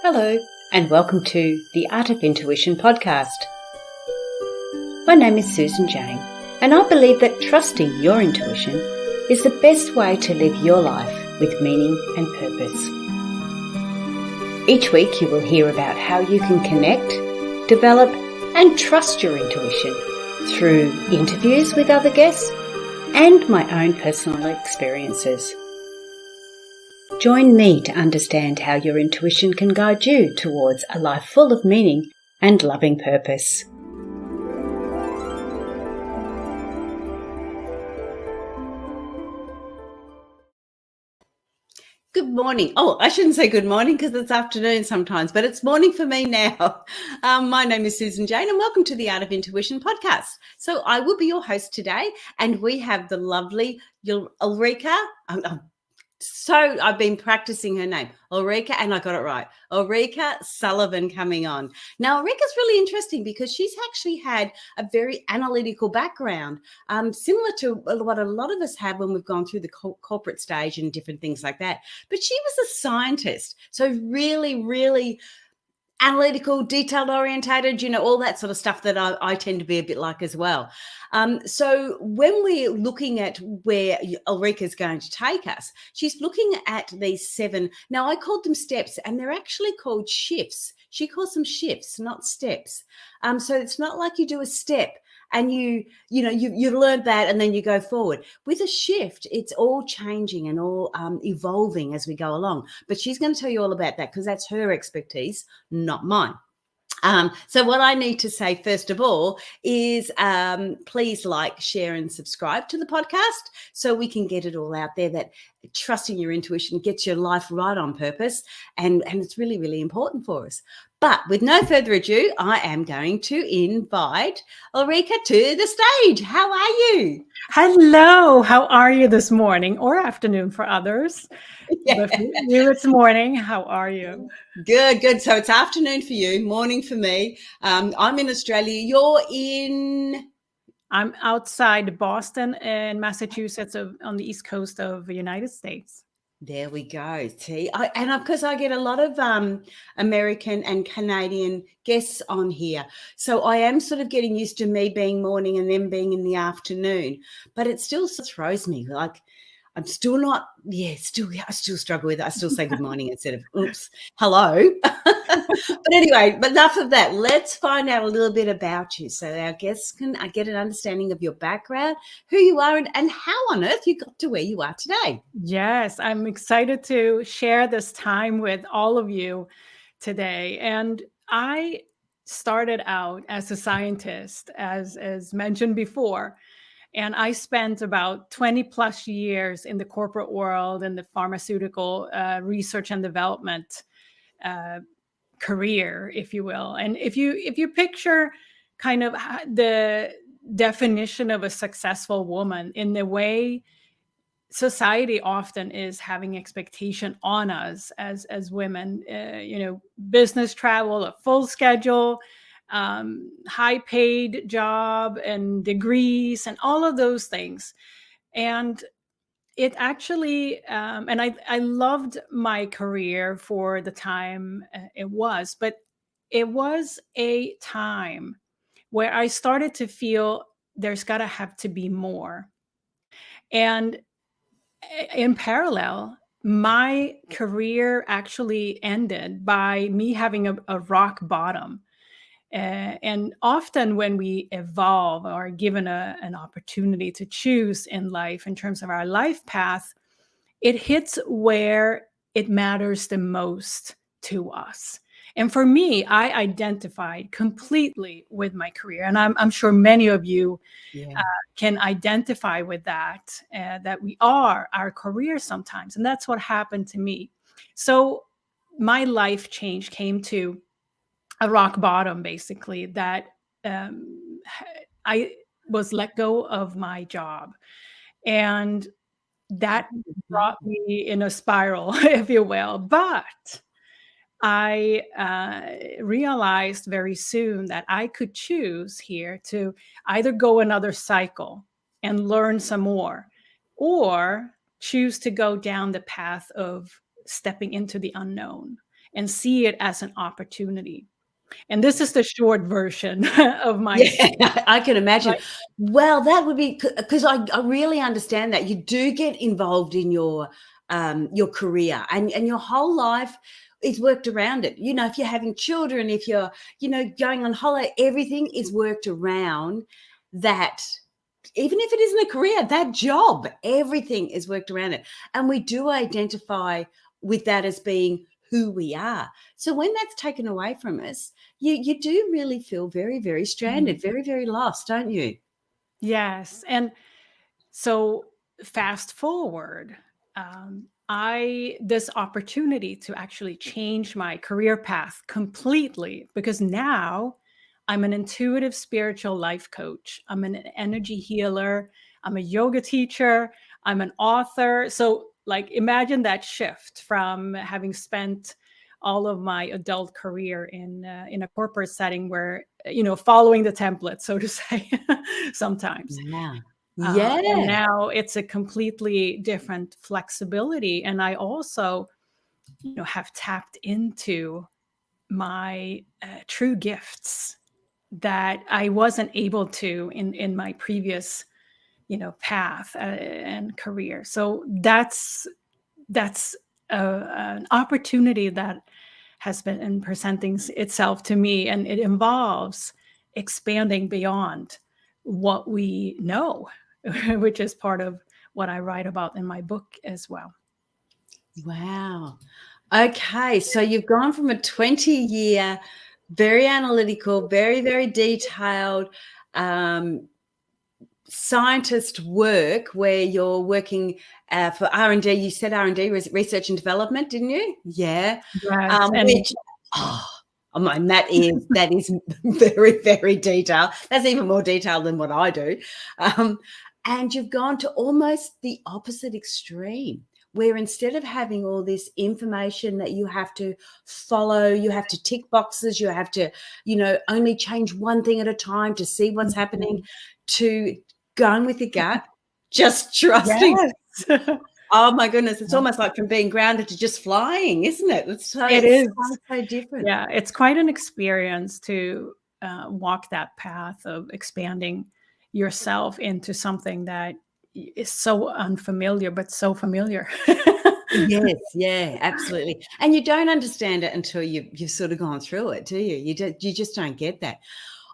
Hello, and welcome to the Art of Intuition podcast. My name is Susan Jane, and I believe that trusting your intuition is the best way to live your life with meaning and purpose. Each week you will hear about how you can connect, develop, and trust your intuition through interviews with other guests and my own personal experiences. Join me to understand how your intuition can guide you towards a life full of meaning and loving purpose. Good morning. Oh, I shouldn't say good morning because it's afternoon sometimes, but it's morning for me now. My name is Susan Jane and welcome to the Art of Intuition podcast. So I will be your host today, and we have the lovely Ulrika. So I've been practicing her name, Ulrika, and I got it right. Ulrika Sullivan coming on. Now, Ulrika's really interesting because she's actually had a very analytical background, similar to what a lot of us have when we've gone through the corporate stage and different things like that. But she was a scientist, so really analytical, detailed orientated, all that sort of stuff that I tend to be a bit like as well. So when we're looking at where Ulrika is going to take us, she's looking at these 7. Now, I called them steps, and they're actually called shifts. She calls them shifts, not steps. So it's not like you do a step and you learned that and then you go forward. With a shift, it's all changing and all evolving as we go along. But she's going to tell you all about that because that's her expertise, not mine. So what I need to say first of all is please like, share and subscribe to the podcast so we can get it all out there that trusting your intuition gets your life right on purpose, and it's really, really important for us. But with no further ado, I am going to invite Ulrika to the stage. How are you? Hello. How are you this morning or afternoon for others? Yeah. But for you, it's morning. How are you? Good. So it's afternoon for you, morning for me. I'm in Australia. You're in? I'm outside Boston and Massachusetts on the East Coast of the United States. There we go. See, because I get a lot of American and Canadian guests on here. So I am sort of getting used to me being morning and them being in the afternoon, but it still throws me. Like I'm still not, I still struggle with it. I still say good morning instead of oops, hello. But anyway, but enough of that. Let's find out a little bit about you so our guests can get an understanding of your background, who you are, and how on earth you got to where you are today. Yes, I'm excited to share this time with all of you today. And I started out as a scientist, as mentioned before. And I spent about 20 plus years in the corporate world and the pharmaceutical research and development career, if you will. And if you picture kind of the definition of a successful woman in the way society often is having expectation on us as women, business travel, a full schedule, high paid job and degrees and all of those things. And it actually, and I loved my career for the time it was, but it was a time where I started to feel there's got to have to be more. And in parallel, my career actually ended by me having a rock bottom. And often when we evolve or are given an opportunity to choose in life in terms of our life path, it hits where it matters the most to us. And for me, I identified completely with my career. And I'm sure many of you can identify with that we are our career sometimes. And that's what happened to me. So my life change came to a rock bottom, basically, that I was let go of my job. And that brought me in a spiral, if you will. But I realized very soon that I could choose here to either go another cycle and learn some more, or choose to go down the path of stepping into the unknown and see it as an opportunity. And this is the short version of my Yeah, I can imagine. my Well, that would be because I really understand that. You do get involved in your career, and your whole life is worked around it. You know, if you're having children, if you're, you know, going on holiday, everything is worked around that. Even if it isn't a career, that job, everything is worked around it. And we do identify with that as being who we are. So when that's taken away from us, you do really feel very, very stranded, very, very lost, don't you? Yes. And so fast forward, I this opportunity to actually change my career path completely, because now I'm an intuitive spiritual life coach. I'm an energy healer. I'm a yoga teacher. I'm an author. So like imagine that shift from having spent all of my adult career in a corporate setting where, you know, following the template, so to say, sometimes. Wow. And Yeah. now it's a completely different flexibility. And I also, you know, have tapped into my true gifts that I wasn't able to in my previous, you know, path and career. So that's an opportunity that has been presenting itself to me, and it involves expanding beyond what we know, which is part of what I write about in my book as well. Wow. Okay, so you've gone from a 20-year, very analytical, very, very detailed scientist work where you're working for R&D. You said R&D, research and development, didn't you? Yeah. Yes, and Which, oh my, that is very, very detailed. That's even more detailed than what I do. And you've gone to almost the opposite extreme, where instead of having all this information that you have to follow, you have to tick boxes, you have to, you know, only change one thing at a time to see what's happening, to going with your gut, just trusting. yes, Oh my goodness, it's almost like from being grounded to just flying, isn't it? it It's is. so different. Yeah, it's quite an experience to walk that path of expanding yourself into something that is so unfamiliar, but so familiar. Yes, yeah, absolutely. And you don't understand it until you've sort of gone through it, do you? You just don't get that.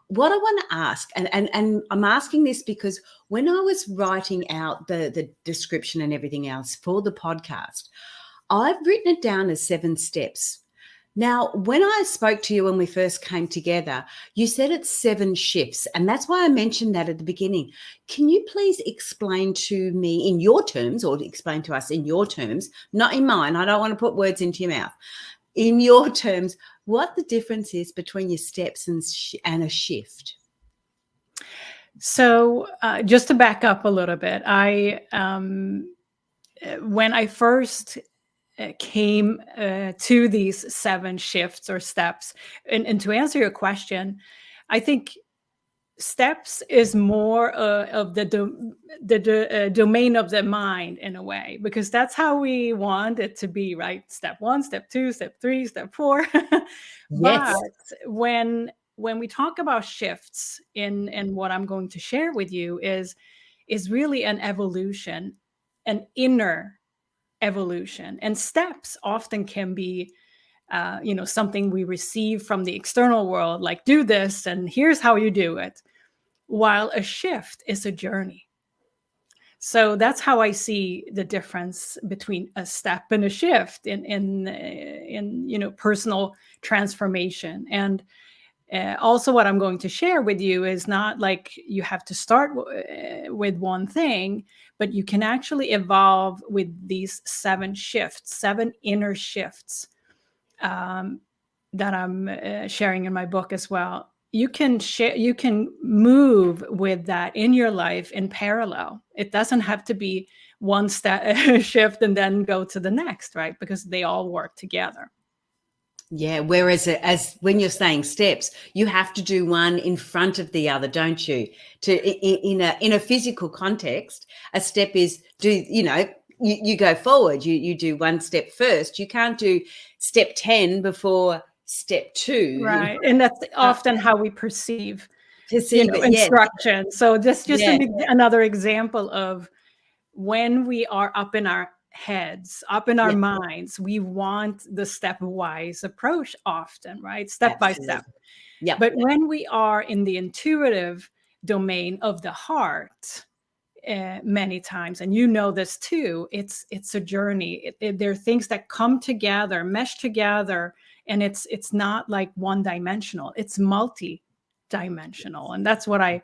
What I want to ask, and I'm asking this because when I was writing out the description and everything else for the podcast, I've written it down as 7 steps. Now, when I spoke to you when we first came together, you said it's 7 shifts, and that's why I mentioned that at the beginning. Can you please explain to me in your terms, or explain to us in your terms, not in mine? I don't want to put words into your mouth. In your terms, what the difference is between your steps and a shift? So, just to back up a little bit, when I first came to these 7 shifts or steps, and to answer your question, I think steps is more of the domain of the mind in a way, because that's how we want it to be, right? Step 1, step 2, step 3, step 4. Yes. But when we talk about shifts in what I'm going to share with you is really an evolution, an inner evolution. And steps often can be you know, something we receive from the external world, like do this and here's how you do it, while a shift is a journey. So that's how I see the difference between a step and a shift in you know, personal transformation. And also what I'm going to share with you is not like you have to start with one thing, but you can actually evolve with these 7 shifts, 7 inner shifts that I'm sharing in my book as well. You can share, you can move with that in your life in parallel. It doesn't have to be one step shift and then go to the next, right? Because they all work together. Yeah, whereas as when you're saying steps, you have to do one in front of the other, don't you? In a physical context, a step is do, you know, you go forward. You do one step first. You can't do step 10 before step 2. Right. And that's often how we perceive Perceive it, yes. instruction. So just Yeah. another example of when we are up in our heads, up in our minds, we want the stepwise approach often, right? Step by step. Yeah. But when we are in the intuitive domain of the heart, many times, and you know this too, it's a journey. There are things that come together, mesh together, and it's not like one dimensional. It's multi-dimensional, and that's what I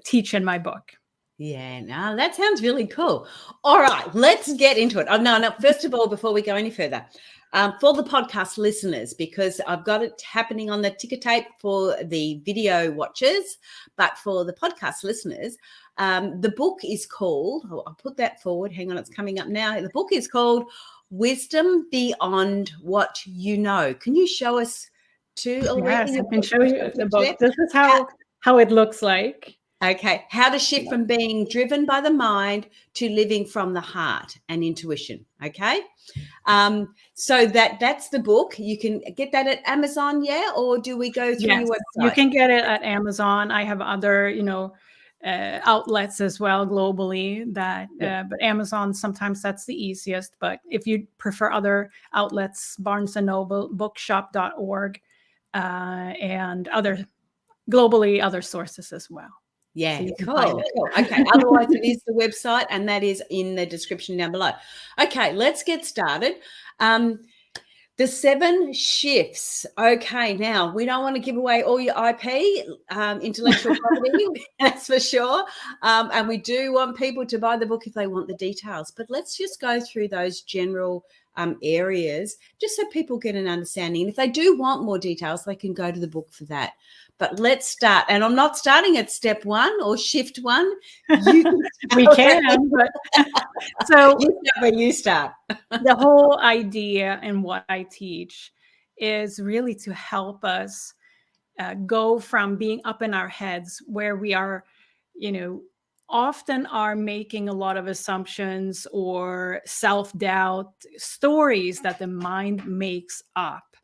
teach in my book. Yeah, no, that sounds really cool. All right, let's get into it. Oh, no, first of all, before we go any further, for the podcast listeners, because I've got it happening on the ticker tape for the video watchers, but for the podcast listeners, the book is called, I'll put that forward. Hang on, it's coming up now. The book is called Wisdom Beyond What You Know. Can you show us Yes, I can show you the book. This is how it looks like. Okay. How to shift from being driven by the mind to living from the heart and intuition. Okay. So that's the book. You can get that at Amazon, or do we go through your website? You can get it at Amazon. I have other, outlets as well globally but Amazon, sometimes that's the easiest. But if you prefer other outlets, Barnes and Noble, bookshop.org, and other sources as well. Yeah, so cool. Okay. Otherwise, it is the website, and that is in the description down below. Okay, let's get started. The 7 shifts. Okay, now we don't want to give away all your IP, intellectual property, that's for sure. And we do want people to buy the book if they want the details. But let's just go through those general areas, just so people get an understanding. And if they do want more details, they can go to the book for that. But let's start. And I'm not starting at step 1 or shift 1. We can, but so you start where you start. The whole idea and what I teach is really to help us go from being up in our heads, where we are, often are making a lot of assumptions or self-doubt stories that the mind makes up.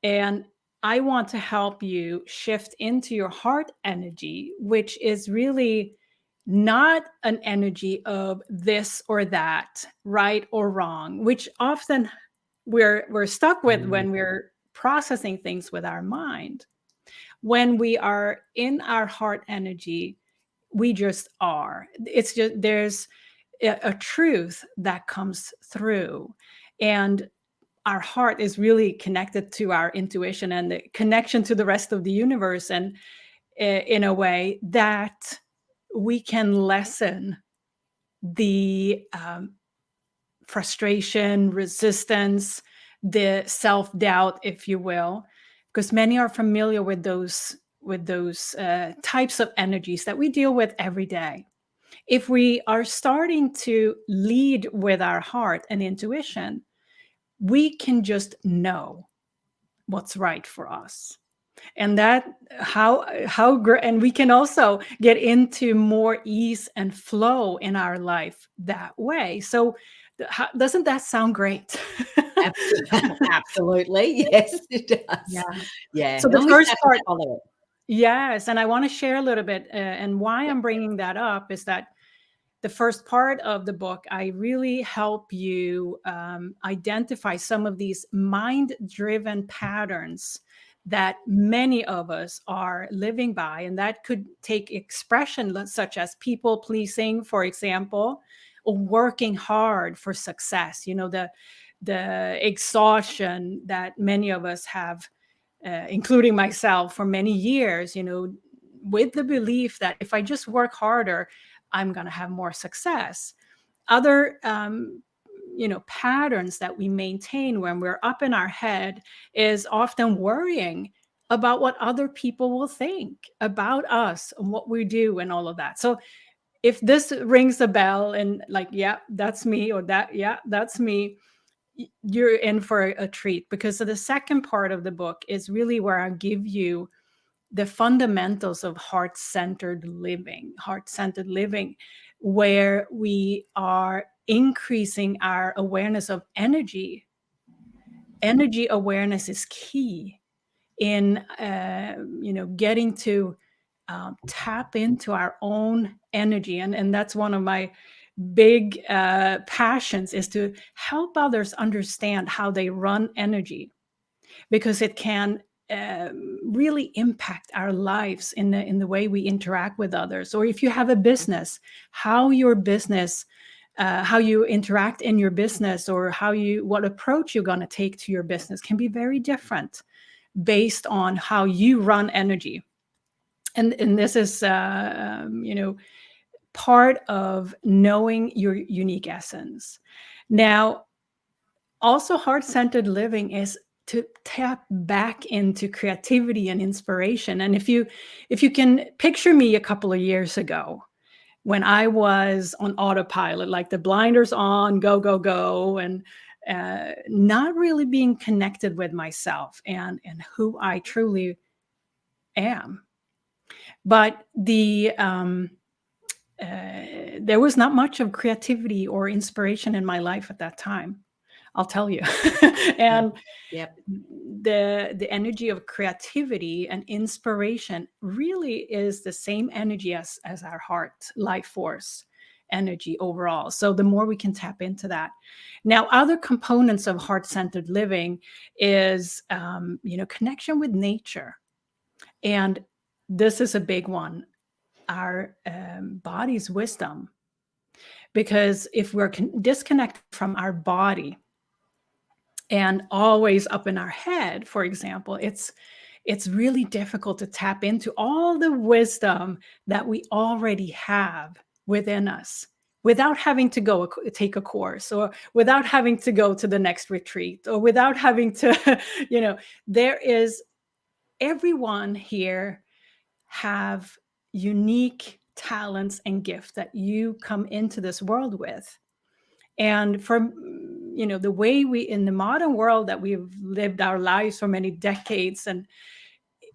And I want to help you shift into your heart energy, which is really not an energy of this or that, right or wrong, which often we're stuck with when we're processing things with our mind. When we are in our heart energy, we just are. It's just, there's a truth that comes through, and our heart is really connected to our intuition and the connection to the rest of the universe, and in a way that we can lessen the frustration, resistance, the self-doubt, if you will, because many are familiar with those types of energies that we deal with every day. If we are starting to lead with our heart and intuition, we can just know what's right for us. And that and we can also get into more ease and flow in our life that way. So doesn't that sound great? Absolutely. Yes, it does. Yeah. So the first part, yes, and I want to share a little bit, and why I'm bringing that up is that the first part of the book, I really help you identify some of these mind-driven patterns that many of us are living by. And that could take expression such as people pleasing, for example, or working hard for success. The exhaustion that many of us have, including myself, for many years, with the belief that if I just work harder, I'm going to have more success. Other, patterns that we maintain when we're up in our head is often worrying about what other people will think about us and what we do and all of that. So if this rings a bell and like, yeah, that's me, or that, yeah, that's me, you're in for a treat, because the second part of the book is really where I give you the fundamentals of heart-centered living, where we are increasing our awareness of energy. Energy awareness is key in getting to tap into our own energy, and that's one of my big passions, is to help others understand how they run energy, because it can really impact our lives in the way we interact with others. Or if you have a business, how your business how you interact in your business, or what approach you're going to take to your business can be very different based on how you run energy. And this is part of knowing your unique essence. Now, also, heart-centered living is to tap back into creativity and inspiration. And if you can picture me a couple of years ago, when I was on autopilot, like the blinders on, go, go, go, and not really being connected with myself and who I truly am. But there was not much of creativity or inspiration in my life at that time, I'll tell you. And Yep. the energy of creativity and inspiration really is the same energy as our heart life force energy overall. So the more we can tap into that. Now, other components of heart-centered living is connection with nature. And this is a big one, our body's wisdom. Because if we're disconnected from our body and always up in our head, for example, it's really difficult to tap into all the wisdom that we already have within us without having to go take a course, or without having to go to the next retreat, or without having to, there is, everyone here have unique talents and gifts that you come into this world with. And from the way we, in the modern world that we've lived our lives for many decades, and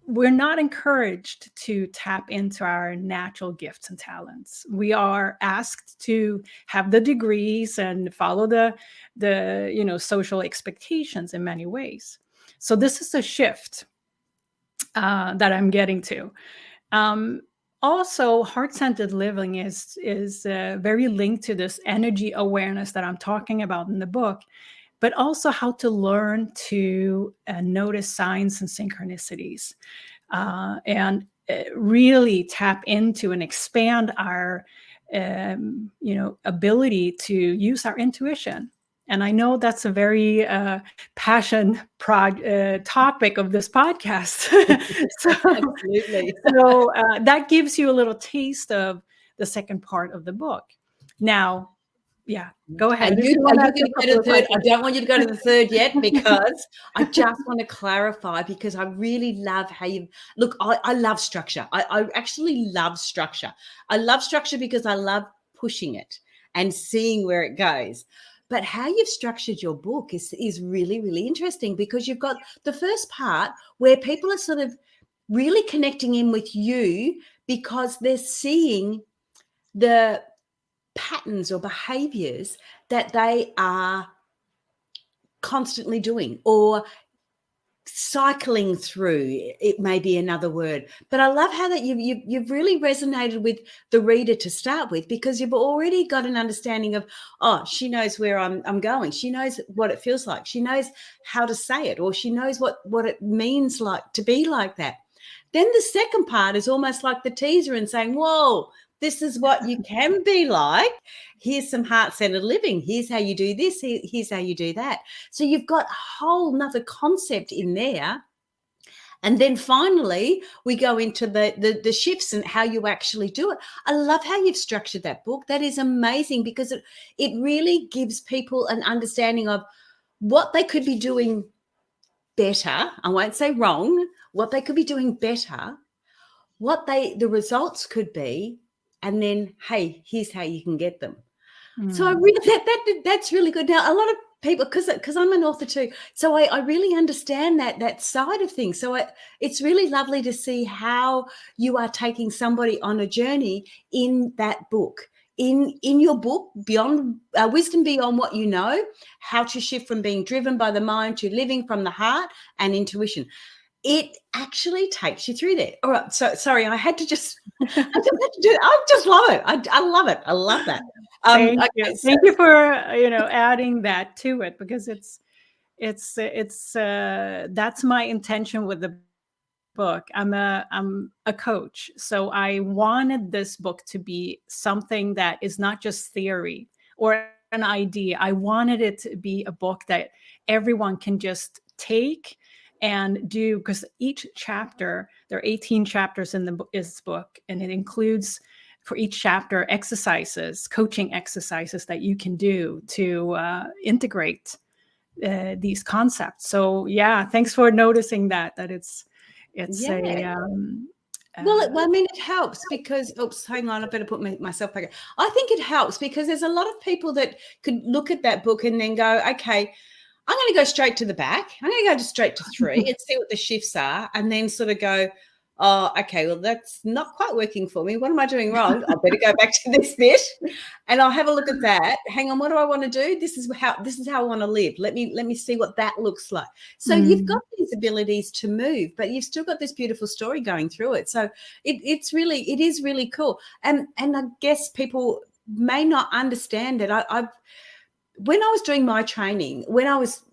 we're not encouraged to tap into our natural gifts and talents. We are asked to have the degrees and follow the social expectations in many ways. So this is a shift that I'm getting to. Also, heart-centered living is very linked to this energy awareness that I'm talking about in the book, but also how to learn to notice signs and synchronicities, and really tap into and expand our ability to use our intuition. And I know that's a very passion topic of this podcast. Absolutely. So that gives you a little taste of the second part of the book. Now, yeah, go ahead. Are you going to go to the third? I don't want you to go to the third yet, because I just want to clarify, because I really love how you look. I love structure. I actually love structure. I love structure because I love pushing it and seeing where it goes. But how you've structured your book is really, really interesting, because you've got the first part where people are sort of really connecting in with you because they're seeing the patterns or behaviors that they are constantly doing, or cycling through, it may be another word. But I love how that you've really resonated with the reader to start with, because you've already got an understanding of, oh, she knows where I'm going. She knows what it feels like. She knows how to say it, or she knows what it means like to be like that. Then the second part is almost like the teaser and saying, whoa, this is what you can be like. Here's some heart-centered living. Here's how you do this. Here's how you do that. So you've got a whole nother concept in there. And then finally, we go into the shifts and how you actually do it. I love how you've structured that book. That is amazing, because it really gives people an understanding of what they could be doing better. I won't say wrong. What they could be doing better, what the results could be, and then, hey, here's how you can get them. So I really that's really good. Now, a lot of people, because I'm an author too, so I really understand that side of things. So it's really lovely to see how you are taking somebody on a journey in that book, in your book, Beyond Wisdom Beyond What You Know, how to shift from being driven by the mind to living from the heart and intuition. It actually takes you through there. All right. So sorry, I had to just, I just had to do it. I just love it. I love it. I love that. Thank Okay, you. so, Thank you for adding that to it, because that's my intention with the book. I'm a coach, so I wanted this book to be something that is not just theory or an idea. I wanted it to be a book that everyone can just take and do, because each chapter, there are 18 chapters in this book, and it includes for each chapter exercises, coaching exercises that you can do to integrate these concepts. So yeah, thanks for noticing that it's yeah. a Well, I mean, it helps because, oops, hang on, I better put myself back. I think it helps because there's a lot of people that could look at that book and then go, okay, I'm going to go straight to the back. I'm going to go straight to 3 and see what the shifts are, and then sort of go, oh, okay, well, that's not quite working for me. What am I doing wrong? I better go back to this bit, and I'll have a look at that. Hang on, what do I want to do? This is how I want to live. Let me see what that looks like. So you've got these abilities to move, but you've still got this beautiful story going through it. So it is really cool. And I guess people may not understand it. When I was doing my training, when I was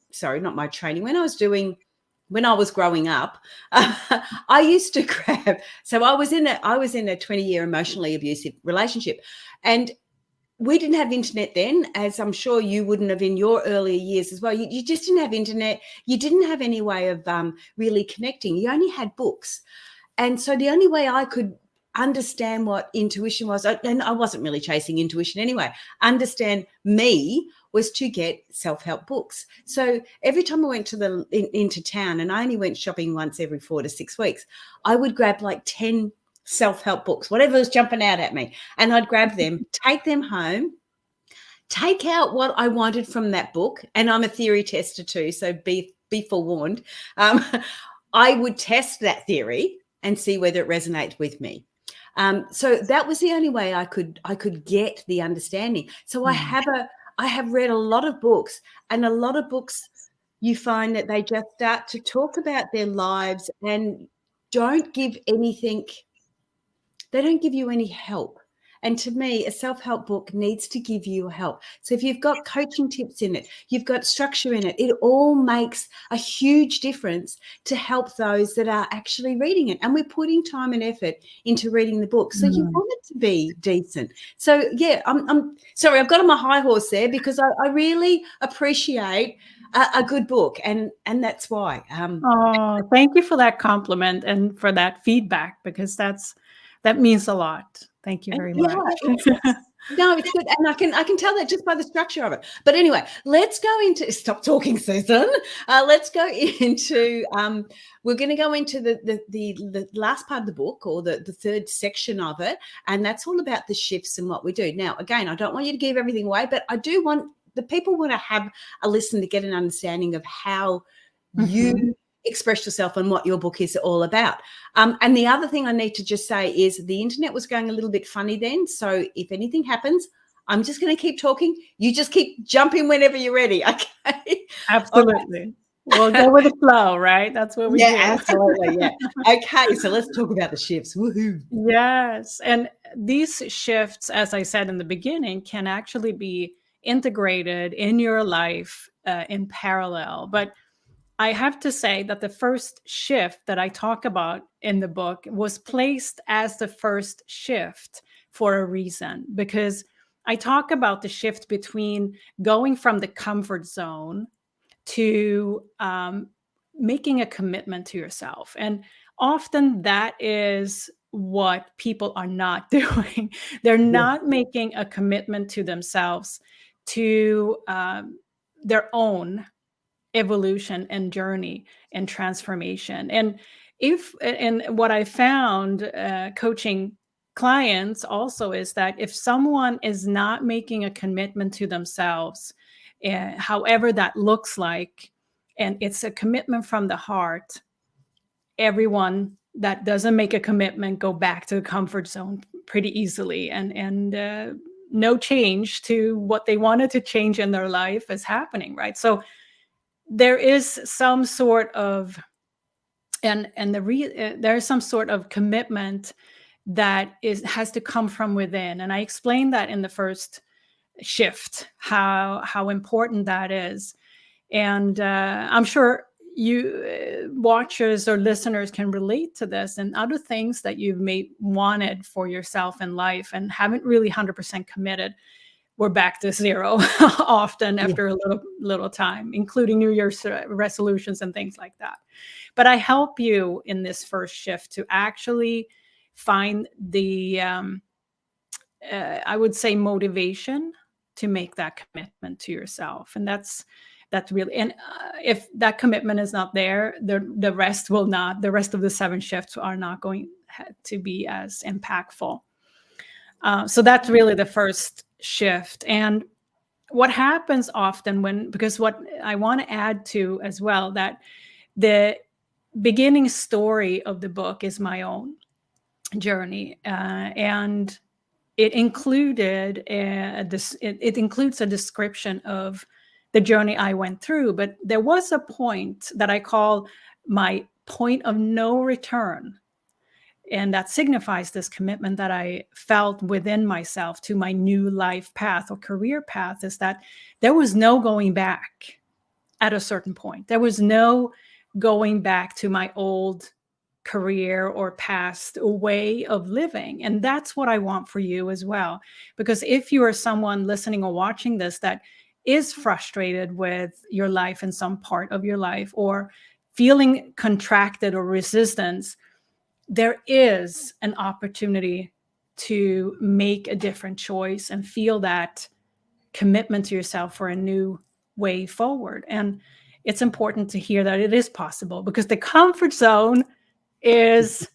growing up, I used to grab. So I was in a 20-year emotionally abusive relationship, and we didn't have internet then, as I'm sure you wouldn't have in your earlier years as well. You just didn't have internet. You didn't have any way of really connecting. You only had books, and so the only way I could understand what intuition was, and I wasn't really chasing intuition anyway, understand me, was to get self-help books. So every time I went into town, and I only went shopping once every 4 to 6 weeks, I would grab like 10 self-help books, whatever was jumping out at me, and I'd grab them, take them home, take out what I wanted from that book. And I'm a theory tester too, so be forewarned. I would test that theory and see whether it resonates with me. So that was the only way I could get the understanding. So I have read a lot of books, and a lot of books you find that they just start to talk about their lives and don't give anything. They don't give you any help. And to me, a self-help book needs to give you help. So if you've got coaching tips in it, you've got structure in it, it all makes a huge difference to help those that are actually reading it. And we're putting time and effort into reading the book. So you want it to be decent. So yeah, I'm sorry, I've got on my high horse there because I really appreciate a good book. And that's why. Oh, thank you for that compliment and for that feedback, because that means a lot. Thank you very much. No, it's good, and I can tell that just by the structure of it. But anyway, let's go into. Stop talking, Susan. Let's go into. We're going to go into the last part of the book, or the third section of it, and that's all about the shifts and what we do. Now, again, I don't want you to give everything away, but I do want the people want to have a listen to get an understanding of how you express yourself and what your book is all about. And the other thing I need to just say is the internet was going a little bit funny then. So if anything happens, I'm just going to keep talking. You just keep jumping whenever you're ready. Okay. Absolutely. We'll go with the flow, right? That's what we do. Absolutely. Yeah. Okay. So let's talk about the shifts. Woohoo. Yes. And these shifts, as I said in the beginning, can actually be integrated in your life in parallel. But I have to say that the first shift that I talk about in the book was placed as the first shift for a reason, because I talk about the shift between going from the comfort zone to making a commitment to yourself. And often that is what people are not doing. They're not making a commitment to themselves, to their own evolution and journey and transformation. And what I found coaching clients also is that if someone is not making a commitment to themselves, however that looks like, and it's a commitment from the heart, everyone that doesn't make a commitment go back to the comfort zone pretty easily. And no change to what they wanted to change in their life is happening, right? So there is some sort of there's some sort of commitment that has to come from within, and I explained that in the first shift, how important that is. And I'm sure you watchers or listeners can relate to this and other things that you've wanted for yourself in life and haven't really 100% committed. We're back to zero often after a little time, including New Year's resolutions and things like that. But I help you in this first shift to actually find the, I would say, motivation to make that commitment to yourself. And that's really, and if that commitment is not there, the rest will not, the rest of the 7 shifts are not going to be as impactful. So that's really the first shift. And what happens often because what I want to add to as well, that the beginning story of the book is my own journey. And it included it includes a description of the journey I went through. But there was a point that I call my point of no return. And that signifies this commitment that I felt within myself to my new life path or career path, is that there was no going back at a certain point. There was no going back to my old career or past way of living. And that's what I want for you as well. Because if you are someone listening or watching this that is frustrated with your life in some part of your life, or feeling contracted or resistance, there is an opportunity to make a different choice and feel that commitment to yourself for a new way forward. And it's important to hear that it is possible, because the comfort zone is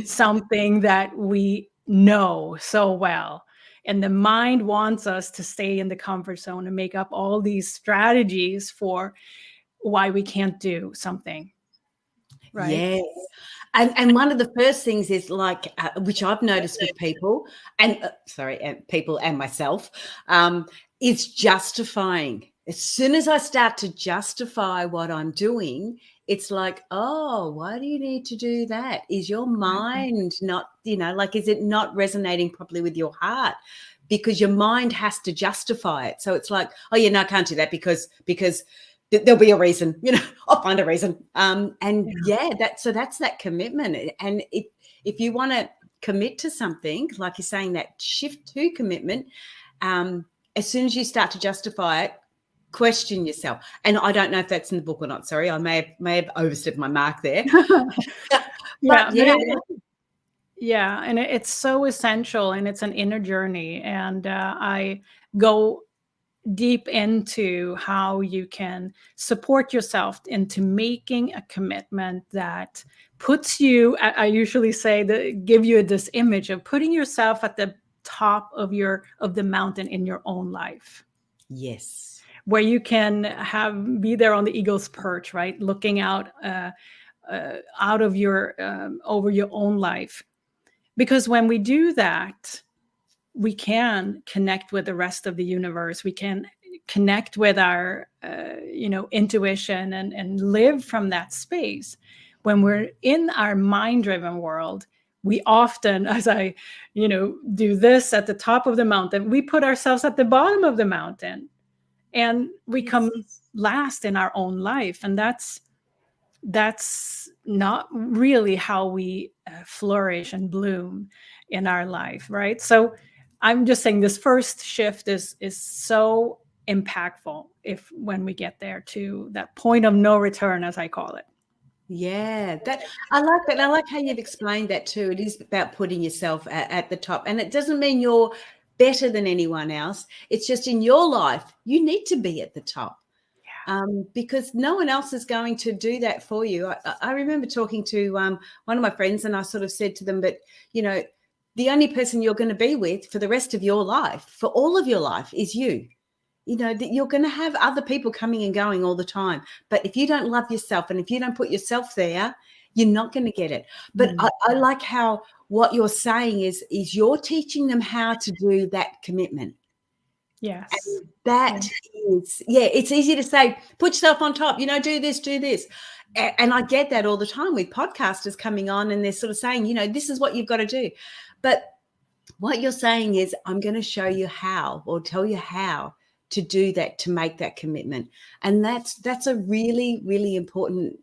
something that we know so well. And the mind wants us to stay in the comfort zone and make up all these strategies for why we can't do something. Right? Yes. And one of the first things is like, which I've noticed with people and people and myself, is justifying. As soon as I start to justify what I'm doing, it's like, oh, why do you need to do that? Is your mind not, like, is it not resonating properly with your heart? Because your mind has to justify it. So it's like, oh, yeah, no, I can't do that because there'll be a reason, I'll find a reason. That's that commitment. And if you want to commit to something, like you're saying, that shift to commitment, as soon as you start to justify it, question yourself. And I don't know if that's in the book or not. Sorry, I may have overstepped my mark there. And it's so essential, and it's an inner journey. And I go deep into how you can support yourself into making a commitment that puts you, I usually say, give you this image of putting yourself at the top of the mountain in your own life. Yes. Where you can be there on the eagle's perch, right? Looking out of your, over your own life. Because when we do that, we can connect with the rest of the universe. We can connect with our, intuition and live from that space. When we're in our mind-driven world, we often, as I, do this at the top of the mountain, we put ourselves at the bottom of the mountain, and we come last in our own life. And that's not really how we flourish and bloom in our life, right? So I'm just saying this first shift is so impactful when we get there to that point of no return, as I call it. Yeah, I like that. I like how you've explained that too. It is about putting yourself at the top, and it doesn't mean you're better than anyone else. It's just in your life, you need to be at the top. Because no one else is going to do that for you. I remember talking to one of my friends, and I sort of said to them, but, the only person you're going to be with for the rest of your life, for all of your life, is you. That you're going to have other people coming and going all the time. But if you don't love yourself, and if you don't put yourself there, you're not going to get it. But I like how what you're saying is you're teaching them how to do that commitment. Yes. That is, it's easy to say, put yourself on top, do this, do this. And I get that all the time with podcasters coming on and they're sort of saying, this is what you've got to do. But what you're saying is, I'm going to show you how, or tell you how to do that, to make that commitment. And that's a really, really important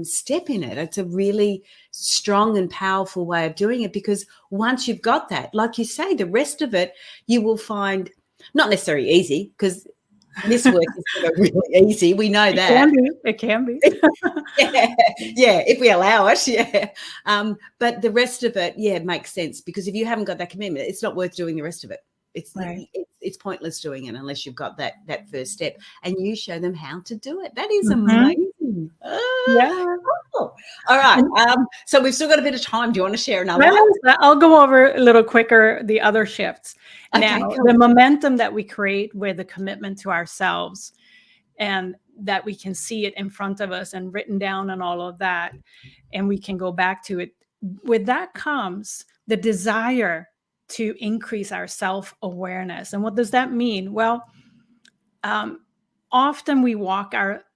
step in it. It's a really strong and powerful way of doing it, because once you've got that, like you say, the rest of it, you will find not necessarily easy, because this work is never really easy. We know that. It can be. yeah, if we allow it, but the rest of it, makes sense, because if you haven't got that commitment, it's not worth doing the rest of it. It's pointless doing it unless you've got that first step, and you show them how to do it. That is amazing. Cool. All right. So we've still got a bit of time. Do you want to share another one? I'll go over a little quicker the other shifts. Okay, now, cool. The momentum that we create with the commitment to ourselves, and that we can see it in front of us and written down and all of that, and we can go back to it. With that comes the desire to increase our self-awareness. And what does that mean? Well, often we walk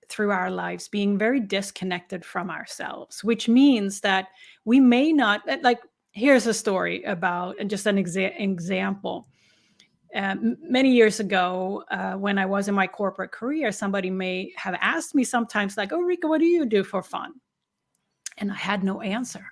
through our lives being very disconnected from ourselves, which means that we may not, like, here's a story about just an example. Many years ago, when I was in my corporate career, somebody may have asked me sometimes, like, Ulrika, what do you do for fun? And I had no answer.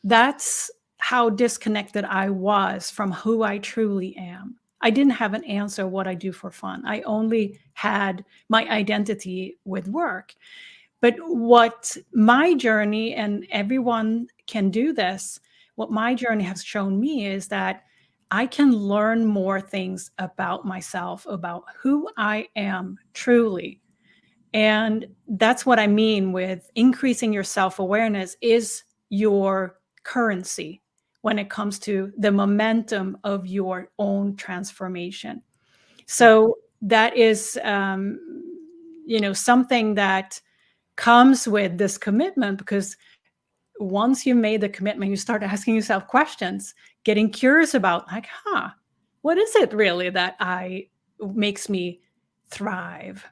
That's how disconnected I was from who I truly am. I didn't have an answer what I do for fun. I only had my identity with work. But what my journey, and everyone can do this, what my journey has shown me is that I can learn more things about myself, about who I am truly. And that's what I mean with increasing your self-awareness is your currency when it comes to the momentum of your own transformation. So that is, something that comes with this commitment, because once you made the commitment, you start asking yourself questions, getting curious about, like, what is it really that makes me thrive?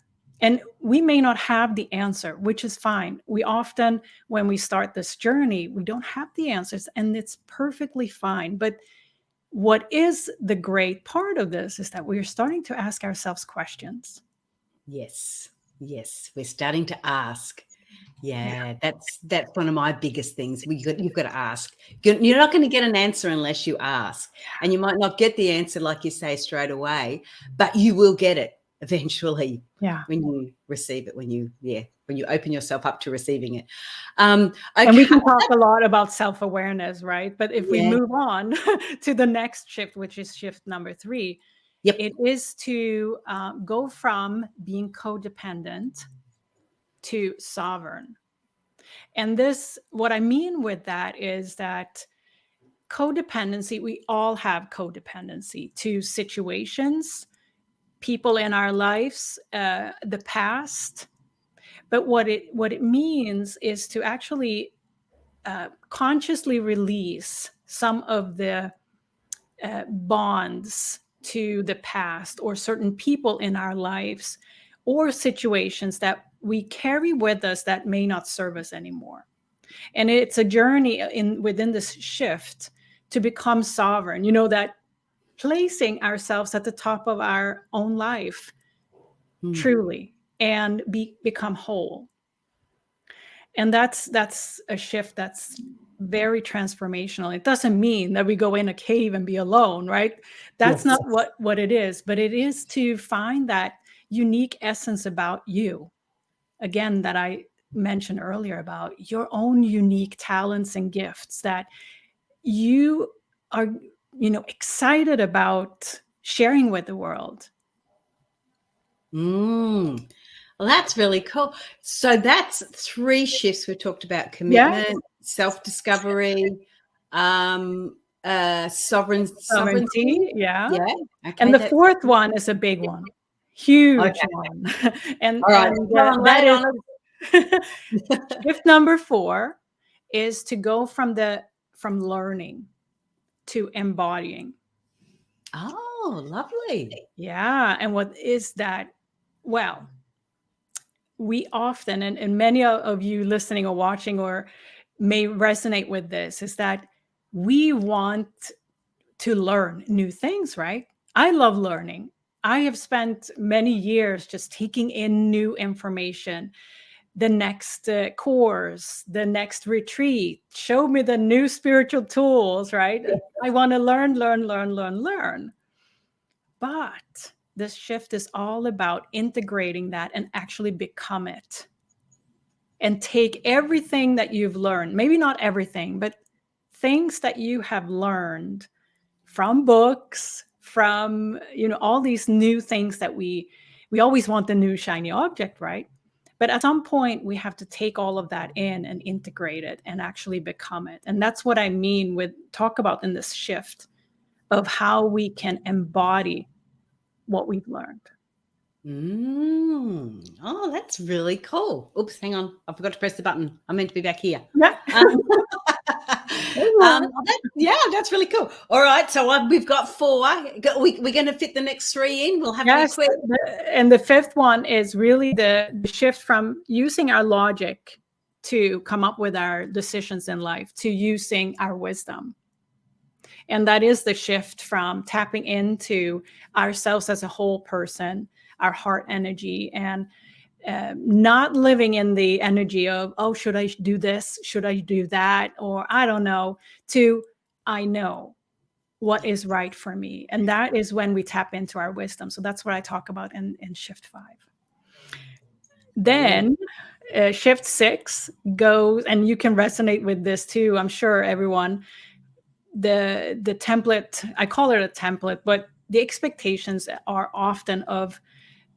And we may not have the answer, which is fine. We often, when we start this journey, we don't have the answers, and it's perfectly fine. But what is the great part of this is that we're starting to ask ourselves questions. Yes, we're starting to ask. Yeah, that's one of my biggest things. You've got to ask. You're not going to get an answer unless you ask, and you might not get the answer, like you say, straight away, but you will get it eventually. Yeah. When you receive it, when you open yourself up to receiving it. Okay. And we can talk a lot about self-awareness, right? But if we move on to the next shift, which is shift number 3, it is to go from being codependent to sovereign. And this, what I mean with that is that codependency, we all have codependency to situations, people in our lives, the past. But what it means is to actually consciously release some of the bonds to the past, or certain people in our lives, or situations that we carry with us that may not serve us anymore. And it's a journey within this shift to become sovereign, that placing ourselves at the top of our own life, truly, and become whole. And that's a shift that's very transformational. It doesn't mean that we go in a cave and be alone, right? That's not what it is, but it is to find that unique essence about you. Again, that I mentioned earlier, about your own unique talents and gifts that you are, excited about sharing with the world. Well, that's really cool. So that's 3 shifts we talked about: commitment, self-discovery, sovereignty. Yeah. Okay, and the 4th one is a big one, huge one. And, all right, that is shift number 4 is to go from learning to embodying. Oh, lovely. Yeah. And what is that? Well, we often, and many of you listening or watching or may resonate with this, is that we want to learn new things, right? I love learning. I have spent many years just taking in new information, the next course, the next retreat, show me the new spiritual tools, right? I want to learn, learn, learn, learn, learn. But this shift is all about integrating that and actually become it. And take everything that you've learned, maybe not everything, but things that you have learned from books, from, all these new things that we always want the new shiny object, right? But at some point we have to take all of that in and integrate it and actually become it. And that's what I mean with talk about in this shift of how we can embody what we've learned. Oh, that's really cool. Oops, hang on. I forgot to press the button. I meant to be back here. Yeah. That's really cool. All right, so we've got 4. We're going to fit the next 3 in. We'll have to be quick. And the 5th one is really the shift from using our logic to come up with our decisions in life to using our wisdom. And that is the shift from tapping into ourselves as a whole person, our heart energy, and not living in the energy of, oh, should I do this? Should I do that? Or I don't know, to I know what is right for me. And that is when we tap into our wisdom. So that's what I talk about in shift 5. Then shift 6 goes, and you can resonate with this too, I'm sure everyone, the template, I call it a template, but the expectations are often of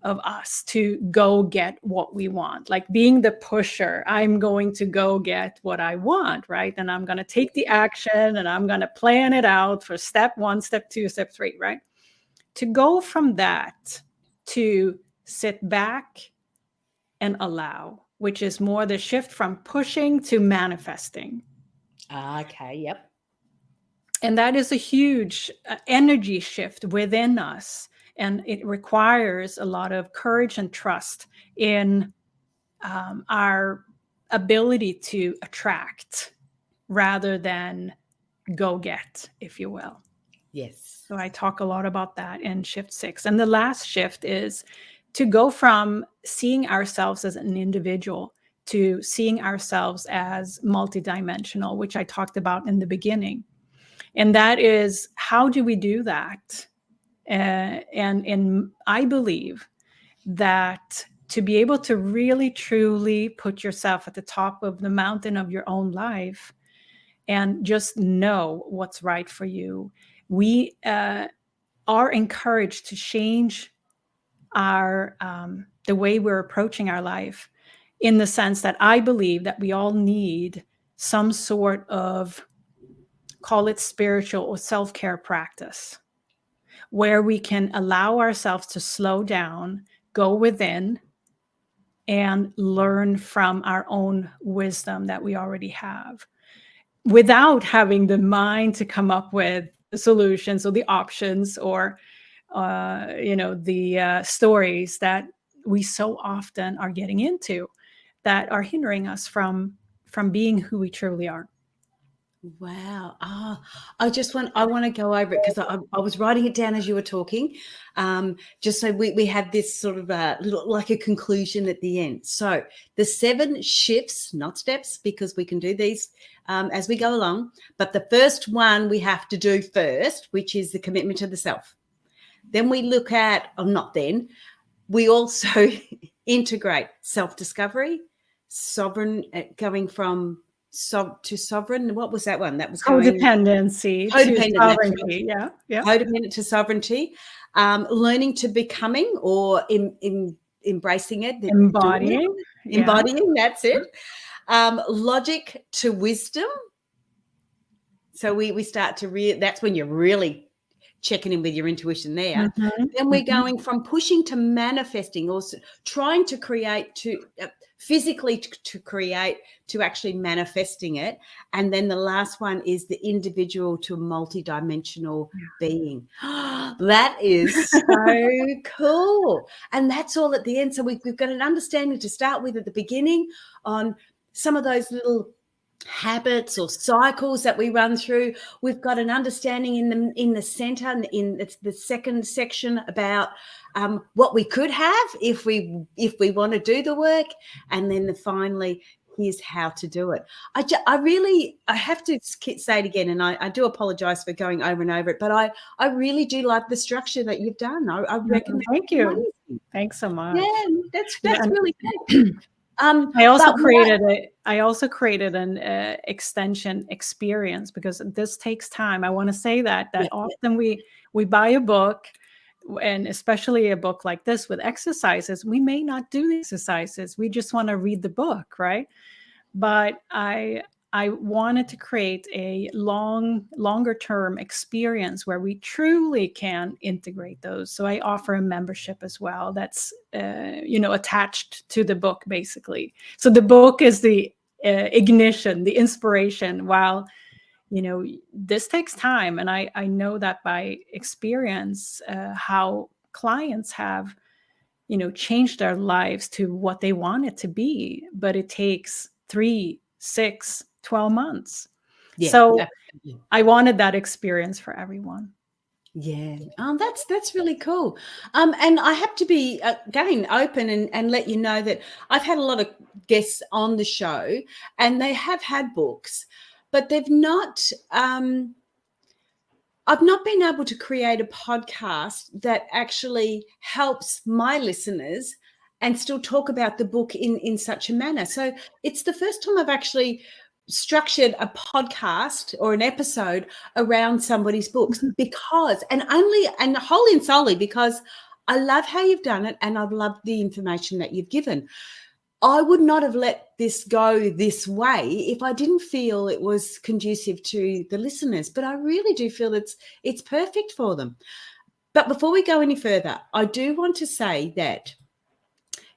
us to go get what we want, like being the pusher. I'm going to go get what I want, right? And I'm going to take the action and I'm going to plan it out for step 1, step 2, step 3, right? To go from that to sit back and allow, which is more the shift from pushing to manifesting. Okay, yep. And that is a huge energy shift within us. And it requires a lot of courage and trust in our ability to attract rather than go get, if you will. Yes. So I talk a lot about that in shift 6. And the last shift is to go from seeing ourselves as an individual to seeing ourselves as multidimensional, which I talked about in the beginning. And that is, how do we do that? And I believe that to be able to really, truly put yourself at the top of the mountain of your own life and just know what's right for you, we are encouraged to change our the way we're approaching our life, in the sense that I believe that we all need some sort of, call it spiritual or self-care practice, where we can allow ourselves to slow down, go within, and learn from our own wisdom that we already have, without having the mind to come up with the solutions or the options or the stories that we so often are getting into that are hindering us from being who we truly are. Wow. I want to go over it because I was writing it down as you were talking, just so we have this sort of little, like a conclusion at the end. So the 7 shifts, not steps, because we can do these as we go along. But the first one we have to do first, which is the commitment to the self. Then we look at, we also integrate self-discovery, sovereign, going from to sovereign. What was that one? That was codependency to sovereignty. Yeah. Codependent to sovereignty, learning to becoming, or embracing it, embodying. That's it. Logic to wisdom. So we start to that's when you really checking in with your intuition there. Mhm, Then we're mhm. going from pushing to manifesting, or trying to create, to physically to create, to actually manifesting it. And then the last one is the individual to multidimensional being. That is so cool. And that's all at the end. So we've got an understanding to start with at the beginning on some of those little habits or cycles that we run through. We've got an understanding in the center, in the second section, about what we could have if we want to do the work, and then finally, here's how to do it. I have to say it again, and I do apologize for going over and over it, but I really do like the structure that you've done. I reckon that's Thank you. amazing. Thanks so much. Yeah, that's Yeah, and really cool. I also But created an extension experience, because this takes time. I want to say that yeah, often we buy a book, and especially a book like this with exercises, we may not do the exercises. We just want to read the book, right? But I wanted to create a longer term experience where we truly can integrate those. So I offer a membership as well that's attached to the book, basically. So the book is the ignition, the inspiration, while this takes time. And I know that by experience, how clients have changed their lives to what they want it to be, but it takes 3, 6, 12 months. yeah, So absolutely. I wanted that experience for everyone. Yeah. That's really cool. And I have to be again open and let you know that I've had a lot of guests on the show, and they have had books, but they've not. I've not been able to create a podcast that actually helps my listeners and still talk about the book in such a manner. So it's the first time I've actually structured a podcast or an episode around somebody's books, because and wholly and solely because I love how you've done it, and I've loved the information that you've given. I would not have let this go this way if I didn't feel it was conducive to the listeners, but I really do feel it's perfect for them. But before we go any further, I do want to say that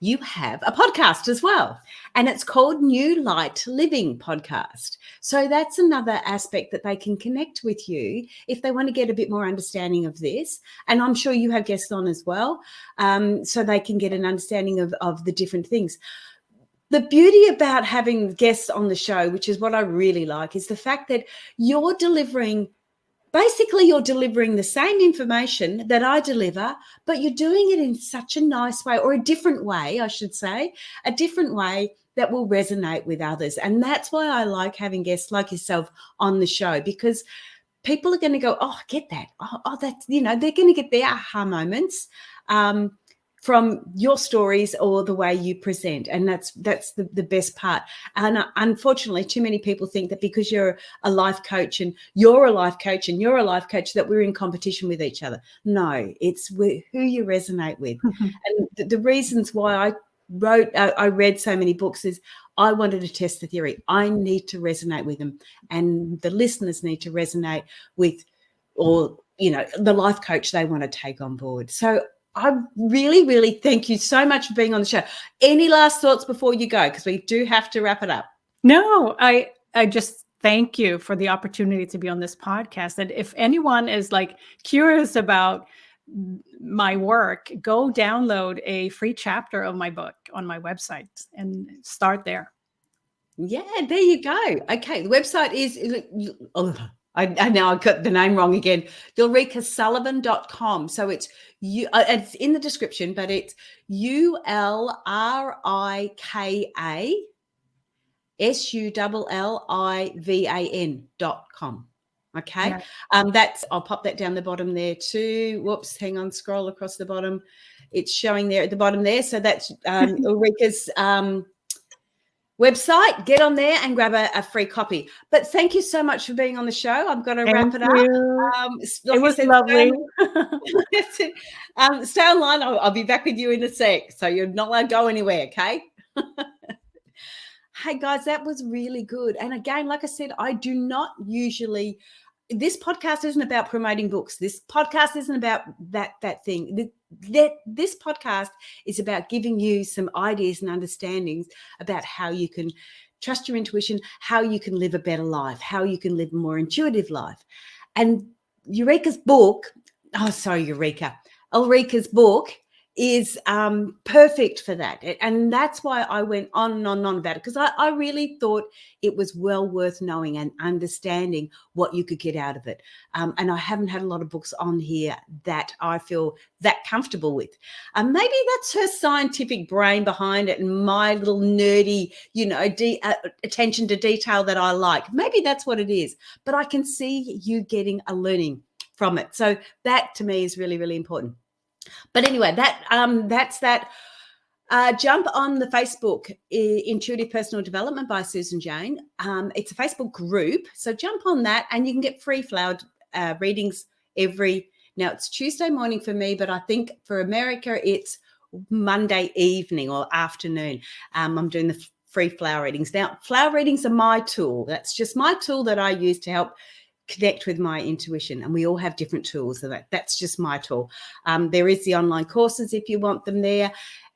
you have a podcast as well, and it's called New Light Living Podcast. So that's another aspect that they can connect with you if they want to get a bit more understanding of this. And I'm sure you have guests on as well, so they can get an understanding of the different things. The beauty about having guests on the show, which is what I really like, is the fact that you're delivering the same information that I deliver, but you're doing it in such a nice way, or a different way, I should say, a different way that will resonate with others. And that's why I like having guests like yourself on the show, because people are going to go, oh, I get that. Oh, that's, they're going to get their aha moments from your stories or the way you present. And that's the best part. And unfortunately, too many people think that because you're a life coach and you're a life coach and you're a life coach, that we're in competition with each other. No, it's who you resonate with. And the reasons why I read so many books is I wanted to test the theory. I need to resonate with them, and the listeners need to resonate with, or the life coach they want to take on board. So I really, really thank you so much for being on the show. Any last thoughts before you go? Because we do have to wrap it up. No, I just thank you for the opportunity to be on this podcast. And if anyone is curious about my work, go download a free chapter of my book on my website and start there. Yeah, there you go. Okay, the website is I now I got the name wrong again. ulrikasullivan.com. So it's it's in the description, but it's ULRIKASULLIVAN.com. Okay. Yeah. I'll pop that down the bottom there too. Whoops, hang on, scroll across the bottom. It's showing there at the bottom there. So that's Ulrika's website. Get on there and grab a free copy. But thank you so much for being on the show. I'm going to wrap it up. It was lovely. Stay online. I'll be back with you in a sec. So you're not allowed to go anywhere, okay? Hey, guys, that was really good. And again, like I said, I do not usually this podcast isn't about promoting books. This podcast isn't about that thing. This podcast is about giving you some ideas and understandings about how you can trust your intuition, how you can live a better life, how you can live a more intuitive life. And Ulrika's book is perfect for that. And that's why I went on and on and on about it, because I really thought it was well worth knowing and understanding what you could get out of it. And I haven't had a lot of books on here that I feel that comfortable with. Maybe that's her scientific brain behind it and my little nerdy, attention to detail that I like. Maybe that's what it is. But I can see you getting a learning from it. So that to me is really, really important. But anyway, that's that. Jump on the Facebook, Intuitive Personal Development by Susan Jane. It's a Facebook group, so jump on that, and you can get free flower readings now it's Tuesday morning for me, but I think for America it's Monday evening or afternoon. I'm doing the free flower readings. Now, flower readings are my tool. That's just my tool that I use to help connect with my intuition, and we all have different tools, so that's just my tool. There is the online courses if you want them there,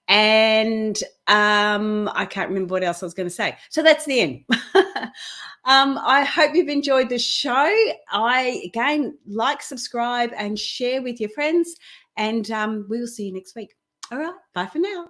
and I can't remember what else I was going to say, so that's the end. I hope you've enjoyed the show. Again, like, subscribe and share with your friends, and we will see you next week. All right, bye for now.